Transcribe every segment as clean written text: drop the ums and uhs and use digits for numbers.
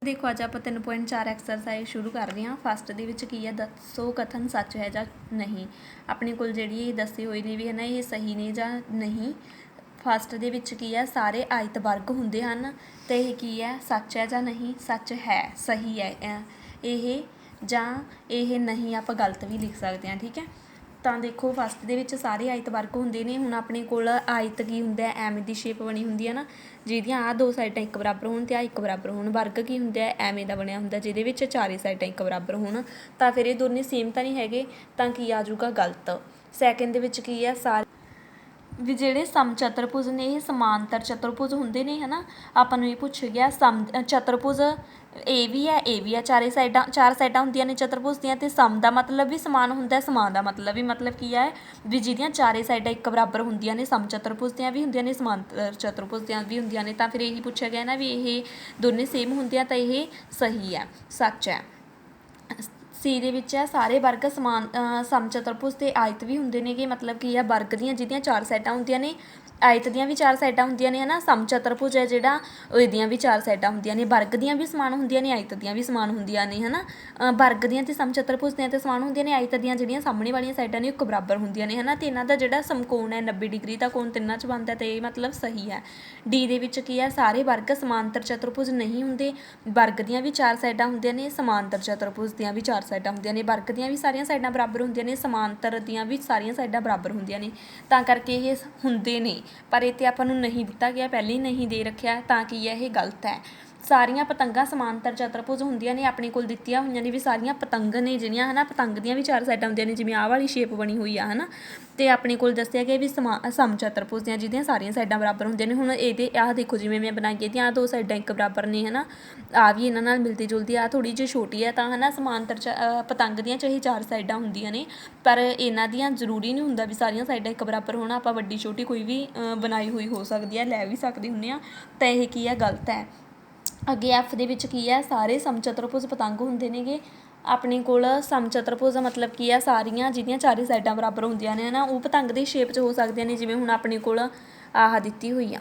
ਦੇਖੋ ਅੱਜ ਆਪਾਂ 3.4 ਐਕਸਰਸਾਈਜ਼ ਸ਼ੁਰੂ ਕਰ ਰਹੇ ਹਾਂ। ਫਸਟ ਦੇ ਵਿੱਚ ਕੀ ਹੈ, ਦੱਸੋ ਕਥਨ ਸੱਚ ਹੈ ਜਾਂ ਨਹੀਂ। ਆਪਣੇ ਕੋਲ ਜਿਹੜੀ ਇਹ ਦੱਸੇ ਹੋਏ ਨੇ ਵੀ ਹੈ ਨਾ, ਇਹ ਸਹੀ ਨੇ ਜਾਂ ਨਹੀਂ। ਫਸਟ ਦੇ ਵਿੱਚ ਕੀ ਹੈ, ਸਾਰੇ ਆਇਤ ਵਰਗ ਹੁੰਦੇ ਹਨ ਅਤੇ ਇਹ ਕੀ ਹੈ, ਸੱਚ ਹੈ ਜਾਂ ਨਹੀਂ। ਸੱਚ ਹੈ, ਸਹੀ ਹੈ ਇਹ, ਜਾਂ ਇਹ ਨਹੀਂ ਆਪਾਂ ਗਲਤ ਵੀ ਲਿਖ ਸਕਦੇ ਹਾਂ। ਠੀਕ ਹੈ, ਤਾਂ ਦੇਖੋ ਫਸਟ ਦੇ ਵਿੱਚ ਸਾਰੇ ਆਇਤ ਵਰਗ ਹੁੰਦੇ ਨੇ। ਹੁਣ ਆਪਣੇ ਕੋਲ ਆਇਤ ਕੀ ਹੁੰਦਾ, ਐਵੇਂ ਦੀ ਸ਼ੇਪ ਬਣੀ ਹੁੰਦੀ ਹੈ ਨਾ, ਜਿਹਦੀਆਂ ਆਹ ਦੋ ਸਾਈਡਾਂ ਇੱਕ ਬਰਾਬਰ ਹੋਣ ਅਤੇ ਆਹ ਇੱਕ ਬਰਾਬਰ ਹੋਣ। ਵਰਗ ਕੀ ਹੁੰਦਾ, ਐਵੇਂ ਦਾ ਬਣਿਆ ਹੁੰਦਾ ਜਿਹਦੇ ਵਿੱਚ ਚਾਰੇ ਸਾਈਡਾਂ ਇੱਕ ਬਰਾਬਰ ਹੋਣ। ਤਾਂ ਫਿਰ ਇਹ ਦੋਨੇ ਸੇਮ ਤਾਂ ਨਹੀਂ ਹੈਗੇ, ਤਾਂ ਕੀ ਆ ਜਾਊਗਾ, ਗਲਤ। ਸੈਕਿੰਡ ਦੇ ਵਿੱਚ ਕੀ ਹੈ, ਸਾਰੇ ਵੀ ਜਿਹੜੇ ਸਮਚਤਰਭੁਜ ਨੇ ਇਹ ਸਮਾਂਤਰ ਚਤੁਰਭੁਜ ਹੁੰਦੇ ਨੇ, ਹੈ ਨਾ। ਆਪਾਂ ਨੂੰ ਇਹ ਪੁੱਛ ਗਿਆ ਚਤੁਰਭੁਜ ਇਹ ਵੀ ਹੈ, ਚਾਰ ਸਾਈਡਾਂ ਹੁੰਦੀਆਂ ਨੇ ਚਤੁਰਭੁਜ ਦੀਆਂ। ਅਤੇ ਸਮ ਦਾ ਮਤਲਬ ਵੀ ਸਮਾਨ ਹੁੰਦਾ, ਸਮਾਨ ਦਾ ਮਤਲਬ ਵੀ ਕੀ ਹੈ ਵੀ ਜਿਹਦੀਆਂ ਚਾਰੇ ਸਾਈਡਾਂ ਇੱਕ ਬਰਾਬਰ ਹੁੰਦੀਆਂ ਨੇ। ਸਮਚਤਰਭੁਜ ਦੀਆਂ ਵੀ ਹੁੰਦੀਆਂ ਨੇ, ਸਮਾਂਤਰ ਚਤੁਰਭੁਜ ਦੀਆਂ ਵੀ ਹੁੰਦੀਆਂ ਨੇ। ਤਾਂ ਫਿਰ ਇਹੀ ਪੁੱਛਿਆ ਗਿਆ ਨਾ ਵੀ ਇਹ ਦੋਨੇ ਸੇਮ ਹੁੰਦੇ ਆ, ਤਾਂ ਇਹ ਸਹੀ ਹੈ, ਸੱਚ ਹੈ। ਸੀ ਦੇ ਵਿੱਚ ਹੈ, ਸਾਰੇ ਵਰਗ ਸਮਚਤੁਰਭੁਜ ਦੇ ਆਇਤ ਵੀ ਹੁੰਦੇ ਨੇਗੇ। ਮਤਲਬ ਕੀ ਹੈ, ਵਰਗ ਦੀਆਂ ਜਿਹਦੀਆਂ ਚਾਰ ਸਾਈਡਾਂ ਹੁੰਦੀਆਂ ਨੇ, ਆਇਤ ਦੀਆਂ ਵੀ ਚਾਰ ਸਾਈਡਾਂ ਹੁੰਦੀਆਂ ਨੇ, ਹੈ ਨਾ। ਸਮਚਤੁਰਭੁਜ ਹੈ ਜਿਹੜਾ, ਇਹਦੀਆਂ ਵੀ ਚਾਰ ਸਾਈਡਾਂ ਹੁੰਦੀਆਂ ਨੇ। ਵਰਗ ਦੀਆਂ ਵੀ ਸਮਾਨ ਹੁੰਦੀਆਂ ਨੇ, ਆਇਤ ਦੀਆਂ ਵੀ ਸਮਾਨ ਹੁੰਦੀਆਂ ਨੇ, ਹੈ ਨਾ। ਵਰਗ ਦੀਆਂ ਅਤੇ ਸਮਚਤੁਰਭੁਜ ਦੀਆਂ 'ਤੇ ਸਮਾਨ ਹੁੰਦੀਆਂ ਨੇ। ਆਇਤ ਦੀਆਂ ਜਿਹੜੀਆਂ ਸਾਹਮਣੇ ਵਾਲੀਆਂ ਸਾਈਡਾਂ ਨੇ ਇੱਕ ਬਰਾਬਰ ਹੁੰਦੀਆਂ ਨੇ, ਹੈ ਨਾ। ਅਤੇ ਇਹਨਾਂ ਦਾ ਜਿਹੜਾ ਸਮਕੋਣ ਹੈ 90 ਡਿਗਰੀ ਦਾ ਕੋਣ ਤਿੰਨਾਂ 'ਚ ਬਣਦਾ, ਅਤੇ ਇਹ ਮਤਲਬ ਸਹੀ ਹੈ। ਡੀ ਦੇ ਵਿੱਚ ਕੀ ਹੈ, ਸਾਰੇ ਵਰਗ ਸਮਾਂਤਰ ਚਤੁਰਭੁਜ ਨਹੀਂ ਹੁੰਦੇ। ਵਰਗ ਦੀਆਂ ਵੀ ਚਾਰ ਸਾਈਡਾਂ ਹੁੰਦੀਆਂ ਨੇ, ਸਮਾਂਤਰ ਚਤੁਰਭੁਜ ਦੀਆਂ ਵੀ ਚਾਰ ਸਾਈਡਾਂ ਹੁੰਦੀਆਂ ਨੇ। ਵਰਗ ਦੀਆਂ ਵੀ ਸਾਰੀਆਂ ਸਾਈਡਾਂ ਬਰਾਬਰ ਹੁੰਦੀਆਂ ਨੇ, ਸਮਾਂਤਰ ਦੀਆਂ ਵੀ ਸਾਰੀਆਂ ਸਾਈਡਾਂ ਬਰਾਬਰ ਹੁੰਦੀਆਂ ਨੇ। ਤਾਂ ਕਰਕੇ ਇਹ ਹੁੰਦੇ ਨੇ, ਪਰ ਇਹ 'ਤੇ ਆਪਾਂ ਨੂੰ ਨਹੀਂ ਦਿੱਤਾ ਗਿਆ, ਪਹਿਲਾਂ ਹੀ ਨਹੀਂ ਦੇ ਰੱਖਿਆ, ਤਾਂ ਕੀ ਹੈ, ਇਹ ਗਲਤ ਹੈ। ਸਾਰੀਆਂ ਪਤੰਗਾਂ ਸਮਾਂਤਰ ਚਤੁਰਭੁਜ ਹੁੰਦੀਆਂ ਨੇ। ਆਪਣੇ ਕੋਲ ਦਿੱਤੀਆਂ ਹੋਈਆਂ ਨੇ ਵੀ ਸਾਰੀਆਂ ਪਤੰਗ ਨੇ ਜਿਹੜੀਆਂ, ਹੈ ਨਾ। ਪਤੰਗ ਦੀਆਂ ਵੀ ਚਾਰ ਸਾਈਡਾਂ ਹੁੰਦੀਆਂ ਨੇ, ਜਿਵੇਂ ਆਹ ਵਾਲੀ ਸ਼ੇਪ ਬਣੀ ਹੋਈ ਆ, ਹੈ ਨਾ। ਅਤੇ ਆਪਣੇ ਕੋਲ ਦੱਸਿਆ ਗਿਆ ਵੀ ਸਮਚਤੁਰਭੁਜ ਦੀਆਂ ਜਿਹਦੀਆਂ ਸਾਰੀਆਂ ਸਾਈਡਾਂ ਬਰਾਬਰ ਹੁੰਦੀਆਂ ਨੇ। ਹੁਣ ਇਹਦੇ ਆਹ ਦੇਖੋ, ਜਿਵੇਂ ਮੈਂ ਬਣਾਈ ਇਹਦੀਆਂ ਆਹ ਦੋ ਸਾਈਡਾਂ ਇੱਕ ਬਰਾਬਰ ਨੇ, ਹੈ ਨਾ। ਆਹ ਵੀ ਇਹਨਾਂ ਨਾਲ ਮਿਲਦੀ ਜੁਲਦੀ, ਆਹ ਥੋੜ੍ਹੀ ਜਿਹੀ ਛੋਟੀ ਹੈ, ਤਾਂ ਹੈ ਨਾ। ਸਮਾਂਤਰ ਪਤੰਗ ਦੀਆਂ ਚਾਹੇ ਚਾਰ ਸਾਈਡਾਂ ਹੁੰਦੀਆਂ ਨੇ, ਪਰ ਇਹਨਾਂ ਦੀਆਂ ਜ਼ਰੂਰੀ ਨਹੀਂ ਹੁੰਦਾ ਵੀ ਸਾਰੀਆਂ ਸਾਈਡਾਂ ਇੱਕ ਬਰਾਬਰ ਹੋਣ। ਆਪਾਂ ਵੱਡੀ ਛੋਟੀ ਕੋਈ ਵੀ ਬਣਾਈ ਹੋਈ ਹੋ ਸਕਦੀ ਹੈ, ਲੈ ਵੀ ਸਕਦੇ ਹੁੰਦੇ ਹਾਂ। ਤਾਂ ਇਹ ਕੀ ਹੈ, ਗਲਤ ਹੈ। ਅੱਗੇ ਐਫ ਦੇ ਵਿੱਚ ਕੀ ਹੈ, ਸਾਰੇ ਸਮਚਤੁਰਭੁਜ ਪਤੰਗ ਹੁੰਦੇ ਨੇਗੇ। ਆਪਣੇ ਕੋਲ ਸਮਚਤੁਰਭੁਜ ਦਾ ਮਤਲਬ ਕੀ ਹੈ, ਸਾਰੀਆਂ ਜਿਹਦੀਆਂ ਚਾਰੇ ਸਾਈਡਾਂ ਬਰਾਬਰ ਹੁੰਦੀਆਂ ਨੇ, ਹੈ ਨਾ, ਉਹ ਪਤੰਗ ਦੀ ਸ਼ੇਪ 'ਚ ਹੋ ਸਕਦੀਆਂ ਨੇ। ਜਿਵੇਂ ਹੁਣ ਆਪਣੇ ਕੋਲ ਆਹ ਦਿੱਤੀ ਹੋਈ ਆ,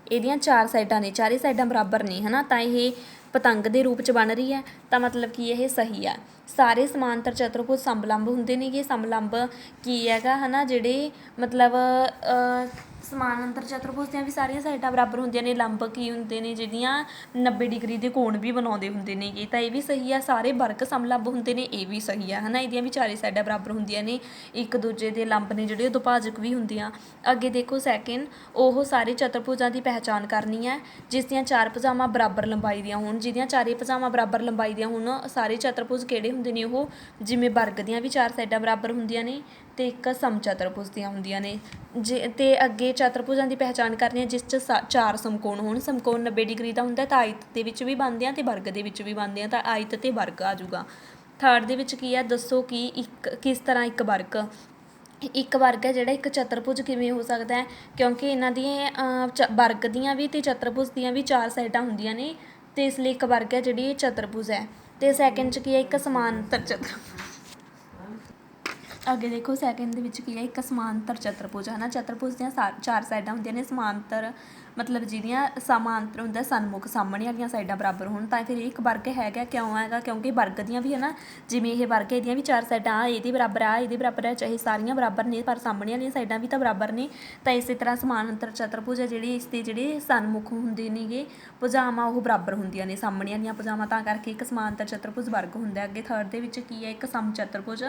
ਇਹਦੀਆਂ ਚਾਰ ਸਾਈਡਾਂ ਨੇ, ਚਾਰੇ ਸਾਈਡਾਂ ਬਰਾਬਰ ਨੇ, ਹੈ ਨਾ। ਤਾਂ ਇਹ ਪਤੰਗ ਦੇ ਰੂਪ 'ਚ ਬਣ ਰਹੀ ਹੈ, ਤਾਂ ਮਤਲਬ ਕੀ ਇਹ ਸਹੀ ਹੈ। ਸਾਰੇ ਸਮਾਂਤਰ ਚਤੁਰਭੁਜ ਸਮਲੰਬ ਹੁੰਦੇ ਨੇਗੇ। ਸਮਲੰਬ ਕੀ ਹੈਗਾ, ਹੈ ਨਾ, ਜਿਹੜੇ ਮਤਲਬ ਸਮਾਂਤਰ ਚਤੁਰਭੁਜ ਦੀਆਂ ਵੀ ਸਾਰੀਆਂ ਸਾਈਡਾਂ ਬਰਾਬਰ ਹੁੰਦੀਆਂ ਨੇ। ਲੰਬ ਕੀ ਹੁੰਦੇ ਨੇ, ਜਿਹੜੀਆਂ 90 ਡਿਗਰੀ ਦੇ ਕੋਣ ਵੀ ਬਣਾਉਂਦੇ ਹੁੰਦੇ ਨੇਗੇ, ਤਾਂ ਇਹ ਵੀ ਸਹੀ ਆ। ਸਾਰੇ ਵਰਗ ਸਮਲੰਬ ਹੁੰਦੇ ਨੇ, ਇਹ ਵੀ ਸਹੀ ਆ, ਹੈ ਨਾ। ਇਹਦੀਆਂ ਵੀ ਚਾਰੇ ਸਾਈਡਾਂ ਬਰਾਬਰ ਹੁੰਦੀਆਂ ਨੇ, ਇੱਕ ਦੂਜੇ ਦੇ ਲੰਬ ਨੇ ਜਿਹੜੇ, ਉਹ ਦੁਭਾਜਕ ਵੀ ਹੁੰਦੇ ਆ। ਅੱਗੇ ਦੇਖੋ ਸੈਕਿੰਡ, ਉਹ ਸਾਰੇ ਚਤੁਰਭੁਜਾਂ ਦੀ ਪਹਿਚਾਣ ਕਰਨੀ ਹੈ ਜਿਸ ਦੀਆਂ ਚਾਰ ਭੁਜਾਵਾਂ ਬਰਾਬਰ ਲੰਬਾਈ ਦੀਆਂ ਹੋਣ। ਜਿਹਦੀਆਂ ਚਾਰੇ ਭੁਜਾਵਾਂ ਬਰਾਬਰ ਲੰਬਾਈ ਦੀਆਂ ਹੋਣ, ਸਾਰੇ ਚਤੁਰਭੁਜ ਕਿਹੜੇ ਹੁੰਦੇ ਨੇ ਉਹ, ਜਿਵੇਂ ਵਰਗ ਦੀਆਂ ਵੀ ਚਾਰ ਸਾਈਡਾਂ ਬਰਾਬਰ ਹੁੰਦੀਆਂ ਨੇ ਅਤੇ ਇੱਕ ਸਮਚਤੁਰਭੁਜ ਦੀਆਂ ਹੁੰਦੀਆਂ ਨੇ। ਅਤੇ ਅੱਗੇ ਚਤੁਰਭੁਜਾਂ ਦੀ ਪਹਿਚਾਣ ਕਰਨੀ ਹੈ ਜਿਸ 'ਚ ਚਾਰ ਸਮਕੋਣ ਹੋਣ। ਸਮਕੋਣ 90 ਡਿਗਰੀ ਦਾ ਹੁੰਦਾ, ਤਾਂ ਆਇਤ ਦੇ ਵਿੱਚ ਵੀ ਬਣਦੇ ਆ ਅਤੇ ਵਰਗ ਦੇ ਵਿੱਚ ਵੀ ਬਣਦੇ ਆ, ਤਾਂ ਆਇਤ ਅਤੇ ਵਰਗ ਆ ਜਾਊਗਾ। ਥਰਡ ਦੇ ਵਿੱਚ ਕੀ ਹੈ, ਦੱਸੋ ਕਿ ਕਿਸ ਤਰ੍ਹਾਂ ਇੱਕ ਵਰਗ ਹੈ ਜਿਹੜਾ ਇੱਕ ਚਤੁਰਭੁਜ ਕਿਵੇਂ ਹੋ ਸਕਦਾ ਹੈ, ਕਿਉਂਕਿ ਇਹਨਾਂ ਦੀਆਂ ਵਰਗ ਦੀਆਂ ਵੀ ਅਤੇ ਚਤੁਰਭੁਜ ਦੀਆਂ ਵੀ ਚਾਰ ਸਾਈਡਾਂ ਹੁੰਦੀਆਂ ਨੇ, ਅਤੇ ਇਸ ਲਈ ਇੱਕ ਵਰਗ ਹੈ ਜਿਹੜੀ ਇਹ ਚਤੁਰਭੁਜ ਹੈ। ਅਤੇ ਸੈਕਿੰਡ 'ਚ ਕੀ ਹੈ, ਇੱਕ ਸਮਾਂਤਰ ਅੱਗੇ ਦੇਖੋ ਸੈਕਿੰਡ ਦੇ ਵਿੱਚ ਕੀ ਹੈ, ਇੱਕ ਸਮਾਂਤਰ ਚਤੁਰਭੁਜ, ਹੈ ਨਾ। ਚਤੁਰਭੁਜ ਦੀਆਂ ਚਾਰ ਸਾਈਡਾਂ ਹੁੰਦੀਆਂ ਨੇ। ਸਮਾਂਤਰ ਮਤਲਬ ਜਿਹਦੀਆਂ ਸਮਾਂਤਰ ਹੁੰਦਾ, ਸਨਮੁਖ ਸਾਹਮਣੇ ਵਾਲੀਆਂ ਸਾਈਡਾਂ ਬਰਾਬਰ ਹੋਣ, ਤਾਂ ਫਿਰ ਇਹ ਇੱਕ ਵਰਗ ਹੈਗਾ। ਕਿਉਂ ਹੈਗਾ, ਕਿਉਂਕਿ ਵਰਗ ਦੀਆਂ ਵੀ, ਹੈ ਨਾ, ਜਿਵੇਂ ਇਹ ਵਰਗ ਇਹਦੀਆਂ ਵੀ ਚਾਰ ਸਾਈਡਾਂ, ਆ ਇਹਦੇ ਬਰਾਬਰ, ਆ ਇਹਦੇ ਬਰਾਬਰ ਹੈ, ਚਾਹੇ ਸਾਰੀਆਂ ਬਰਾਬਰ ਨੇ ਪਰ ਸਾਹਮਣੇ ਵਾਲੀਆਂ ਸਾਈਡਾਂ ਵੀ ਤਾਂ ਬਰਾਬਰ ਨੇ। ਤਾਂ ਇਸੇ ਤਰ੍ਹਾਂ ਸਮਾਂਤਰ ਚਤੁਰਭੁਜ ਹੈ ਜਿਹੜੀ, ਇਸ ਦੇ ਜਿਹੜੇ ਸਨਮੁਖ ਹੁੰਦੇ ਨੇਗੇ ਭੁਜਾਵਾਂ, ਉਹ ਬਰਾਬਰ ਹੁੰਦੀਆਂ ਨੇ ਸਾਹਮਣੇ ਵਾਲੀਆਂ ਭੁਜਾਵਾਂ, ਤਾਂ ਕਰਕੇ ਇੱਕ ਸਮਾਂਤਰ ਚਤੁਰਭੁਜ ਵਰਗ ਹੁੰਦਾ। ਅੱਗੇ ਥਰਡ ਦੇ ਵਿੱਚ ਕੀ ਹੈ, ਇੱਕ ਸਮਚਤੁਰਭੁਜ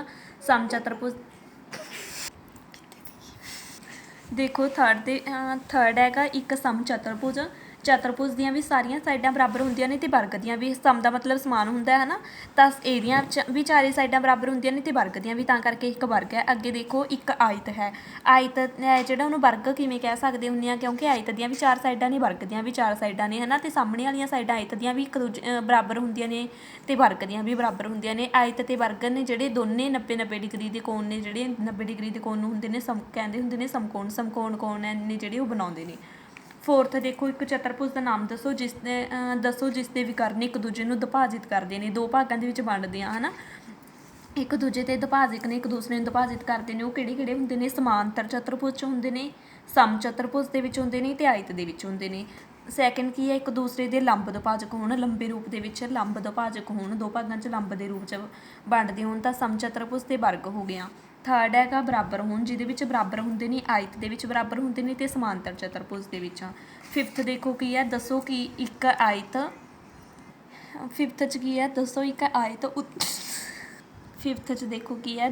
ਦੇਖੋ ਥਰਡ ਹੈਗਾ ਇੱਕ ਸਮਚਤੁਰਭੁਜ। ਚਤੁਰਭੁਜ ਦੀਆਂ ਵੀ ਸਾਰੀਆਂ ਸਾਈਡਾਂ ਬਰਾਬਰ ਹੁੰਦੀਆਂ ਨੇ ਅਤੇ ਵਰਗ ਦੀਆਂ ਵੀ। ਸਮ ਦਾ ਮਤਲਬ ਸਮਾਨ ਹੁੰਦਾ, ਹੈ ਨਾ। ਤਾਂ ਇਹਦੀਆਂ ਵੀ ਚਾਰੇ ਸਾਈਡਾਂ ਬਰਾਬਰ ਹੁੰਦੀਆਂ ਨੇ ਅਤੇ ਵਰਗ ਦੀਆਂ ਵੀ, ਤਾਂ ਕਰਕੇ ਇੱਕ ਵਰਗ ਹੈ। ਅੱਗੇ ਦੇਖੋ ਇੱਕ ਆਇਤ ਹੈ। ਆਇਤ ਜਿਹੜਾ ਉਹਨੂੰ ਵਰਗ ਕਿਵੇਂ ਕਹਿ ਸਕਦੇ ਹੁੰਦੇ ਹਾਂ, ਕਿਉਂਕਿ ਆਇਤ ਦੀਆਂ ਵੀ ਚਾਰ ਸਾਈਡਾਂ ਨੇ, ਵਰਗ ਦੀਆਂ ਵੀ ਚਾਰ ਸਾਈਡਾਂ ਨੇ, ਹੈ ਨਾ। ਅਤੇ ਸਾਹਮਣੇ ਵਾਲੀਆਂ ਸਾਈਡਾਂ ਆਇਤ ਦੀਆਂ ਵੀ ਇੱਕ ਦੂਜੇ ਬਰਾਬਰ ਹੁੰਦੀਆਂ ਨੇ ਅਤੇ ਵਰਗ ਦੀਆਂ ਵੀ ਬਰਾਬਰ ਹੁੰਦੀਆਂ ਨੇ। ਆਇਤ ਅਤੇ ਵਰਗ ਨੇ ਜਿਹੜੇ ਦੋਨੇ 90 ਡਿਗਰੀ ਦੇ ਕੋਣ ਨੇ, ਜਿਹੜੇ 90 ਡਿਗਰੀ ਦੇ ਕੋਣ ਨੂੰ ਹੁੰਦੇ ਨੇ ਕਹਿੰਦੇ ਹੁੰਦੇ ਨੇ ਸਮਕੋਣ। ਸਮਕੋਣ ਕੋਣ ਨੇ ਜਿਹੜੇ ਉਹ ਬਣਾਉਂਦੇ ਨੇ। ਫੋਰਥ ਦੇਖੋ, ਇੱਕ ਚਤੁਰਭੁਜ ਦਾ ਨਾਮ ਦੱਸੋ ਜਿਸ ਦੇ ਵਿਕਰਨ ਇੱਕ ਦੂਜੇ ਨੂੰ ਦੁਭਾਜਿਤ ਕਰਦੇ ਨੇ, ਦੋ ਭਾਗਾਂ ਦੇ ਵਿੱਚ ਵੰਡਦੇ ਆ, ਹੈ ਨਾ। ਇੱਕ ਦੂਜੇ 'ਤੇ ਦੁਭਾਜਕ ਨੇ, ਇੱਕ ਦੂਸਰੇ ਨੂੰ ਦੁਭਾਜਿਤ ਕਰਦੇ ਨੇ। ਉਹ ਕਿਹੜੇ ਹੁੰਦੇ ਨੇ, ਸਮਾਂਤਰ ਚਤੁਰਭੁਜ 'ਚ ਹੁੰਦੇ ਨੇ, ਸਮਚਤੁਰਭੁਜ ਦੇ ਵਿੱਚ ਹੁੰਦੇ ਨੇ ਅਤੇ ਆਇਤ ਦੇ ਵਿੱਚ ਹੁੰਦੇ ਨੇ। ਸੈਕਿੰਡ ਕੀ ਹੈ, ਇੱਕ ਦੂਸਰੇ ਦੇ ਲੰਬ ਦੁਭਾਜਕ ਹੋਣ, ਲੰਬੇ ਰੂਪ ਦੇ ਵਿੱਚ ਲੰਬ ਦੁਭਾਜਕ ਹੋਣ, ਦੋ ਭਾਗਾਂ 'ਚ ਲੰਬ ਦੇ ਰੂਪ 'ਚ ਵੰਡਦੇ ਹੋਣ ਤਾਂ ਸਮਚਤੁਰਭੁਜ ਦੇ ਵਰਗ ਹੋ ਗਿਆ। ਥਰਡ ਹੈਗਾ ਬਰਾਬਰ ਹੋਣ, ਜਿਹਦੇ ਵਿੱਚ ਬਰਾਬਰ ਹੁੰਦੇ ਨੇ, ਆਇਤ ਦੇ ਵਿੱਚ ਬਰਾਬਰ ਹੁੰਦੇ ਨੇ ਅਤੇ ਸਮਾਂਤਰ ਚਤੁਰਭੁਜ ਦੇ ਵਿੱਚ। ਫਿਫਥ ਦੇਖੋ ਕੀ ਹੈ, ਦੱਸੋ ਕਿ ਇੱਕ ਆਇਤ, ਫਿਫਥ 'ਚ ਕੀ ਹੈ, ਦੱਸੋ ਇੱਕ ਆਇਤ ਫਿਫਥ 'ਚ ਦੇਖੋ ਕੀ ਹੈ,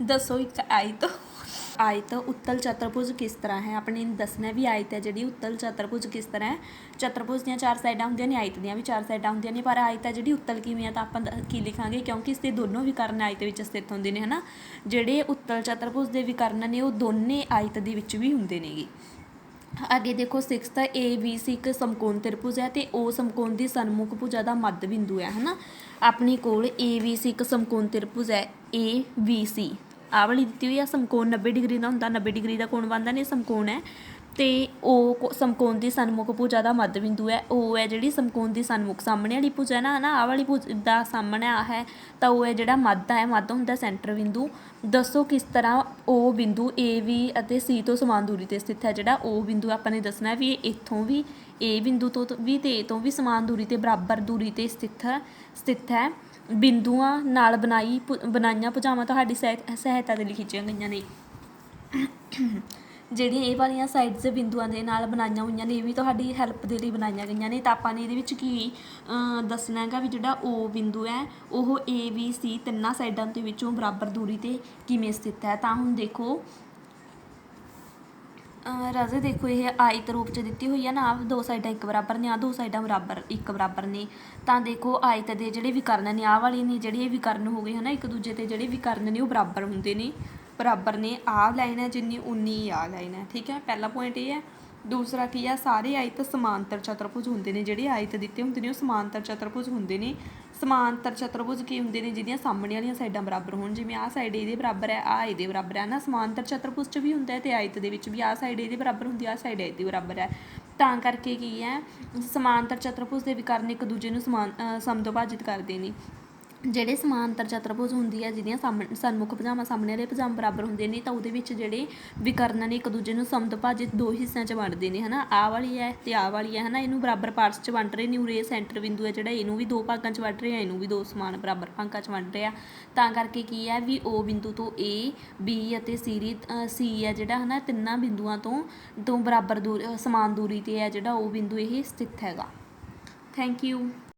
ਦੱਸੋ ਇੱਕ ਆਇਤ ਉੱਤਲ ਚਤੁਰਭੁਜ ਕਿਸ ਤਰ੍ਹਾਂ ਹੈ। ਆਪਣੇ ਦੱਸਣਾ ਵੀ ਆਇਤ ਹੈ ਜਿਹੜੀ ਉੱਤਲ ਚਤੁਰਭੁਜ ਕਿਸ ਤਰ੍ਹਾਂ ਹੈ। ਚਤੁਰਭੁਜ ਦੀਆਂ 4 ਸਾਈਡਾਂ ਹੁੰਦੀਆਂ ਨੇ, ਆਇਤ ਦੀਆਂ ਵੀ 4 ਸਾਈਡਾਂ ਹੁੰਦੀਆਂ ਨੇ, ਪਰ ਆਇਤ ਹੈ ਜਿਹੜੀ ਉੱਤਲ ਕਿਵੇਂ ਆ ਤਾਂ ਆਪਾਂ ਕੀ ਲਿਖਾਂਗੇ, ਕਿਉਂਕਿ ਇਸ ਦੇ ਦੋਨੋਂ ਵਿਕਰਨ ਆਇਤ ਵਿੱਚ ਸਥਿਤ ਹੁੰਦੇ ਨੇ, ਹੈ ਨਾ। ਜਿਹੜੇ ਉੱਤਲ ਚਤੁਰਭੁਜ ਦੇ ਵਿਕਰਨ ਨੇ ਉਹ ਦੋਨੇ ਆਇਤ ਦੇ ਵਿੱਚ ਵੀ ਹੁੰਦੇ ਨੇਗੇ। ਅੱਗੇ ਦੇਖੋ ਸਿਕਸਥ, ABC ਇੱਕ ਸਮਕੋਣ ਤ੍ਰਿਭੁਜ ਹੈ ਅਤੇ ਉਹ ਸਮਕੋਣ ਦੀ ਸਨਮੁਖ ਭੁਜਾ ਦਾ ਮੱਧ ਬਿੰਦੂ ਹੈ ਨਾ। ਆਪਣੇ ਕੋਲ ABC ਇੱਕ ਸਮਕੋਣ ਤ੍ਰਿਭੁਜ ਹੈ, ABC ਆਹ ਵਾਲੀ ਦਿੱਤੀ ਹੋਈ ਆ, ਸਮਕੋਣ 90 ਡਿਗਰੀ ਦਾ ਹੁੰਦਾ, 90 ਡਿਗਰੀ ਦਾ ਕੋਣ ਬਣਦਾ ਨੇ, ਸਮਕੋਣ ਹੈ। ਅਤੇ ਉਹ ਸਮਕੋਣ ਦੀ ਸਨਮੁਖ ਭੁਜਾ ਦਾ ਮੱਧ ਬਿੰਦੂ ਹੈ। ਉਹ ਹੈ ਜਿਹੜੀ ਸਮਕੋਣ ਦੀ ਸਨਮੁਖ ਸਾਹਮਣੇ ਵਾਲੀ ਭੁਜਾ ਹੈ ਨਾ, ਆਹ ਵਾਲੀ ਭੁਜ ਦਾ ਸਾਹਮਣੇ ਆ ਹੈ ਤਾਂ ਉਹ ਹੈ ਜਿਹੜਾ ਮੱਧ ਹੈ, ਮੱਧ ਹੁੰਦਾ ਸੈਂਟਰ ਬਿੰਦੂ। ਦੱਸੋ ਕਿਸ ਤਰ੍ਹਾਂ ਉਹ ਬਿੰਦੂ AB ਅਤੇ C ਤੋਂ ਸਮਾਨ ਦੂਰੀ 'ਤੇ ਸਥਿਤ ਹੈ। ਜਿਹੜਾ ਉਹ ਬਿੰਦੂ ਆਪਾਂ ਨੇ ਦੱਸਣਾ ਵੀ ਇੱਥੋਂ ਵੀ A ਬਿੰਦੂ ਤੋਂ ਵੀ ਅਤੇ A ਤੋਂ ਵੀ ਸਮਾਨ ਦੂਰੀ 'ਤੇ ਬਰਾਬਰ ਦੂਰੀ 'ਤੇ ਸਥਿਤ ਹੈ। ਬਿੰਦੂਆਂ ਨਾਲ ਬਣਾਈਆਂ ਭੁਜਾਵਾਂ ਤੁਹਾਡੀ ਸਹਾਇਤਾ ਦੇ ਲਈ ਖਿੱਚੀਆਂ ਗਈਆਂ ਨੇ। ਜਿਹੜੀਆਂ ਇਹ ਵਾਲੀਆਂ ਸਾਈਡਸ ਬਿੰਦੂਆਂ ਦੇ ਨਾਲ ਬਣਾਈਆਂ ਹੋਈਆਂ ਨੇ, ਇਹ ਵੀ ਤੁਹਾਡੀ ਹੈਲਪ ਦੇ ਲਈ ਬਣਾਈਆਂ ਗਈਆਂ ਨੇ। ਤਾਂ ਆਪਾਂ ਨੇ ਇਹਦੇ ਵਿੱਚ ਕੀ ਦੱਸਣਾ ਹੈਗਾ ਵੀ ਜਿਹੜਾ O ਬਿੰਦੂ ਹੈ ਉਹ ABC ਤਿੰਨਾਂ ਸਾਈਡਾਂ ਦੇ ਵਿੱਚੋਂ ਬਰਾਬਰ ਦੂਰੀ 'ਤੇ ਕਿਵੇਂ ਸਥਿਤ ਹੈ। ਤਾਂ ਹੁਣ ਦੇਖੋ ਰਾਜੇ, ਦੇਖੋ ਇਹ ਆਇਤ ਰੂਪ 'ਚ ਦਿੱਤੀ ਹੋਈ ਹੈ ਨਾ, ਆਹ ਦੋ ਸਾਈਡਾਂ ਇੱਕ ਬਰਾਬਰ ਨੇ, ਆਹ ਦੋ ਸਾਈਡਾਂ ਇੱਕ ਬਰਾਬਰ ਨੇ। ਤਾਂ ਦੇਖੋ ਆਇਤ ਦੇ ਜਿਹੜੇ ਵਿਕਰਨ ਨੇ ਆਹ ਵਾਲੇ ਨੇ, ਜਿਹੜੇ ਇਹ ਵਿਕਰਨ ਹੋ ਗਏ ਹੈ ਨਾ, ਇੱਕ ਦੂਜੇ 'ਤੇ ਜਿਹੜੇ ਵਿਕਰਨ ਨੇ ਉਹ ਬਰਾਬਰ ਹੁੰਦੇ ਨੇ, ਬਰਾਬਰ ਨੇ। ਆਹ ਲਾਈਨ ਹੈ ਜਿੰਨੀ ਉਨੀ ਆਹ ਲਾਈਨ ਹੈ, ਠੀਕ ਹੈ। ਪਹਿਲਾ ਪੁਆਇੰਟ ਇਹ ਹੈ। ਦੂਸਰਾ ਕੀ ਆ, ਸਾਰੇ ਆਇਤ ਸਮਾਂਤਰ ਚਤੁਰਭੁਜ ਹੁੰਦੇ ਨੇ। ਜਿਹੜੇ ਆਇਤ ਦਿੱਤੇ ਹੁੰਦੇ ਨੇ ਉਹ ਸਮਾਂਤਰ ਚਤੁਰਭੁਜ ਹੁੰਦੇ ਨੇ। ਸਮਾਂਤਰ ਚਤੁਰਭੁਜ ਕੀ ਹੁੰਦੇ ਨੇ, ਜਿਹਦੀਆਂ ਸਾਹਮਣੇ ਵਾਲੀਆਂ ਸਾਈਡਾਂ ਬਰਾਬਰ ਹੋਣ। ਜਿਵੇਂ ਆਹ ਸਾਈਡ ਇਹਦੇ ਬਰਾਬਰ ਹੈ, ਆਹ ਇਹਦੇ ਬਰਾਬਰ ਹੈ ਨਾ। ਸਮਾਂਤਰ ਚਤੁਰਭੁਜ 'ਚ ਵੀ ਹੁੰਦਾ ਅਤੇ ਆਇਤ ਦੇ ਵਿੱਚ ਵੀ ਆਹ ਸਾਈਡ ਇਹਦੇ ਬਰਾਬਰ ਹੁੰਦੀ, ਆਹ ਸਾਈਡ ਇਹਦੇ ਬਰਾਬਰ ਹੈ। ਤਾਂ ਕਰਕੇ ਕੀ ਹੈ, ਸਮਾਂਤਰ ਚਤੁਰਭੁਜ ਦੇ ਵਿਕਰਨ ਇੱਕ ਦੂਜੇ ਨੂੰ ਸਮਦੁਭਾਜਿਤ ਕਰਦੇ ਨੇ। ਜਿਹੜੇ ਸਮਾਂਤਰ ਚਤੁਰਭੁਜ ਹੁੰਦੀ ਹੈ, ਜਿਹਦੀਆਂ ਸਨਮੁਖ ਭੁਜਾਵਾਂ ਸਾਹਮਣੇ ਵਾਲੇ ਭੁਜਾਵਾਂ ਬਰਾਬਰ ਹੁੰਦੇ ਨੇ, ਤਾਂ ਉਹਦੇ ਵਿੱਚ ਜਿਹੜੇ ਵਿਕਰਨ ਨੇ ਇੱਕ ਦੂਜੇ ਨੂੰ ਸਮਦੁਭਾਜਿਤ ਦੋ ਹਿੱਸਿਆਂ 'ਚ ਵੰਡਦੇ ਨੇ, ਹੈ ਨਾ। ਆਹ ਵਾਲੀ ਹੈ ਅਤੇ ਆਹ ਵਾਲੀ ਹੈ, ਹੈ ਨਾ। ਇਹਨੂੰ ਬਰਾਬਰ ਪਾਰਟਸ 'ਚ ਵੰਡ ਰਹੇ ਨੇ। ਉਰੇ ਸੈਂਟਰ ਬਿੰਦੂ ਹੈ ਜਿਹੜਾ, ਇਹਨੂੰ ਵੀ ਦੋ ਭਾਗਾਂ 'ਚ ਵੰਡ ਰਿਹਾ, ਇਹਨੂੰ ਵੀ ਦੋ ਸਮਾਨ ਬਰਾਬਰ ਭਾਗਾਂ 'ਚ ਵੰਡ ਰਿਹਾ। ਤਾਂ ਕਰਕੇ ਕੀ ਹੈ ਵੀ O ਬਿੰਦੂ ਤੋਂ A, B ਅਤੇ C ਹੈ ਜਿਹੜਾ, ਹੈ ਨਾ, ਤਿੰਨਾਂ ਬਿੰਦੂਆਂ ਤੋਂ ਬਰਾਬਰ ਸਮਾਨ ਦੂਰੀ 'ਤੇ ਹੈ ਜਿਹੜਾ ਉਹ ਬਿੰਦੂ ਇਹ ਸਥਿਤ ਹੈਗਾ। Thank you.